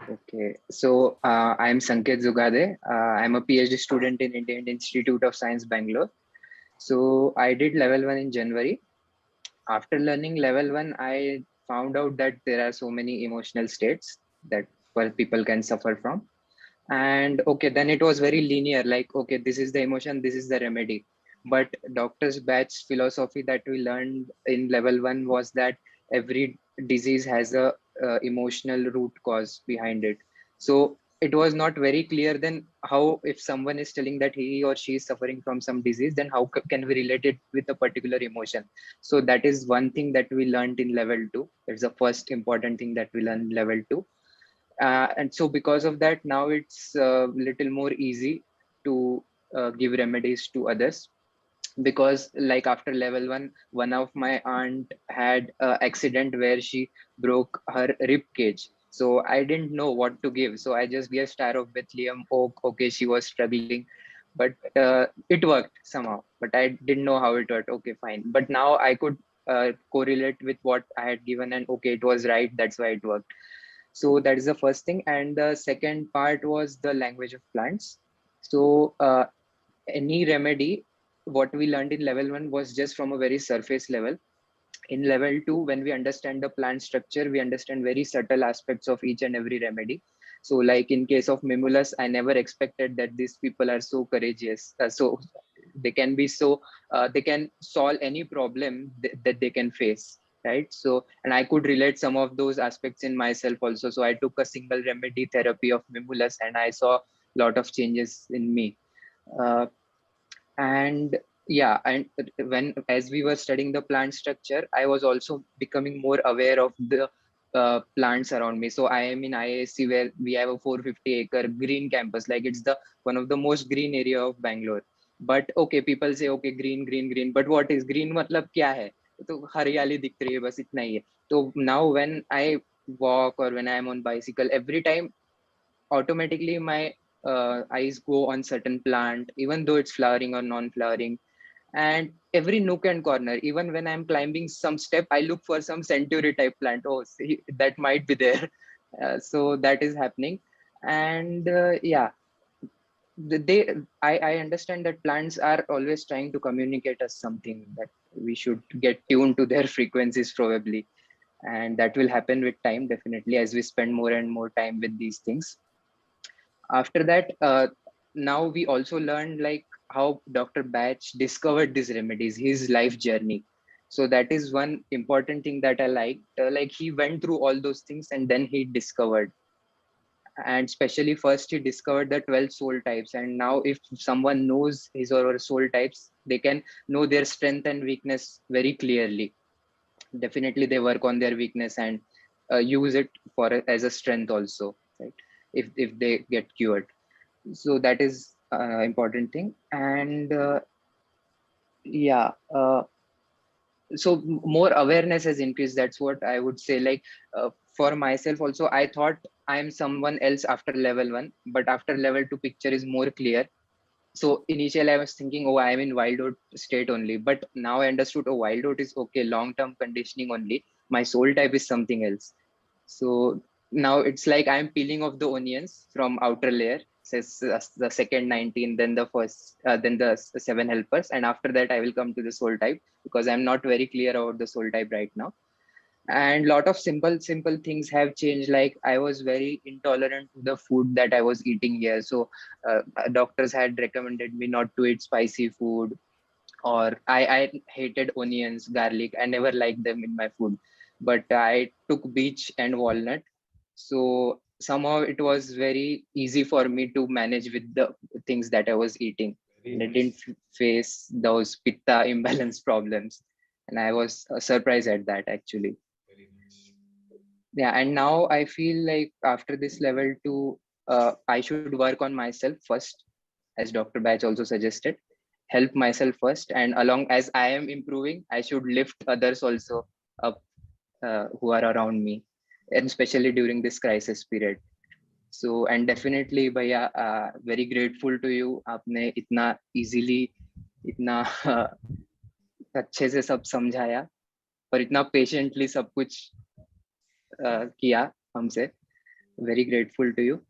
Okay, so I am Sanket Zugade. I'm a PhD student in Indian Institute of Science, Bangalore. So I did level one in January. After learning level one, I found out that there are so many emotional states that people can suffer from. And okay, then it was very linear, like, okay, this is the emotion, this is the remedy. But doctor's batch philosophy that we learned in level one was that every disease has a emotional root cause behind it. So it was not very clear then how, if someone is telling that he or she is suffering from some disease, then how can we relate it with a particular emotion? So that is one thing that we learned in level two. That's the first important thing that we learned in level two. And so because of that, now it's a little more easy to give remedies to others, because like after level one of my aunt had a accident where she broke her rib cage. So I didn't know what to give, so I just gave Star of Bethlehem oak. Okay, she was struggling, but it worked somehow, but I didn't know how it worked. Okay, fine, but now I could correlate with what I had given, and okay, it was right, that's why it worked. So that is the first thing. And the second part was the language of plants. So any remedy, what we learned in level one was just from a very surface level. In level two, when we understand the plant structure, we understand very subtle aspects of each and every remedy. So like in case of Mimulus, I never expected that these people are so courageous. So they can be so, they can solve any problem that they can face, right? So, and I could relate some of those aspects in myself also. So I took a single remedy therapy of Mimulus and I saw a lot of changes in me. Uh, and yeah, and when as we were studying the plant structure, I was also becoming more aware of the plants around me. So I am in IISc, where we have a 450-acre green campus, like it's the one of the most green area of Bangalore. But okay, people say okay, green green green, but what is green, मतलब क्या है? तो हरियाली दिख रही है, बस इतना ही है. So now when I walk or when I am on bicycle, every time automatically my eyes go on certain plant, even though it's flowering or non-flowering. And every nook and corner, even when I'm climbing some step, I look for some century type plant. Oh, see, that might be there. So that is happening. And yeah, they I understand that plants are always trying to communicate us something, that we should get tuned to their frequencies probably. And that will happen with time, definitely, as we spend more and more time with these things. After that, now we also learned like how Dr. Batch discovered these remedies, his life journey. So that is one important thing that I liked. Like he went through all those things and then he discovered. And especially first he discovered the 12 soul types. And now if someone knows his or her soul types, they can know their strength and weakness very clearly. Definitely they work on their weakness and use it for as a strength also, right? If they get cured. So that is important thing. And yeah, so more awareness has increased, that's what I would say. Like for myself also, I thought I'm someone else after level one, but after level two picture is more clear. So initially I was thinking, oh, I'm in wild oat state only, but now I understood, oh, wild oat is okay, long term conditioning only, my soul type is something else. So now it's like I'm peeling off the onions from outer layer, says the second 19, then the first, then the seven helpers. And after that, I will come to the soul type, because I'm not very clear about the soul type right now. And lot of simple things have changed. Like I was very intolerant to the food that I was eating here. So doctors had recommended me not to eat spicy food, or I hated onions, garlic. I never liked them in my food. But I took beech and walnut. So somehow it was very easy for me to manage with the things that I was eating. Very And I didn't nice. face those pitta imbalance problems. And I was surprised at that actually. Very nice. Yeah, and now I feel like after this level two, I should work on myself first, as Dr. Batch also suggested. Help myself first, and along as I am improving, I should lift others also up, who are around me, and especially during this crisis period. So, and definitely, भैया, very grateful to you. आपने इतना easily, इतना अच्छे से सब समझाया, और इतना patiently सब कुछ किया हमसे. very grateful to you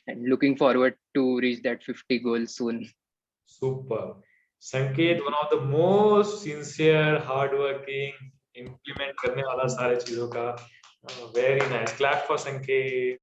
and looking forward to reach that 50 goal soon. Super. Sanket, one of the most sincere, hardworking, implement करने वाला सारे चीजों का. Very nice. Clap for Sanket.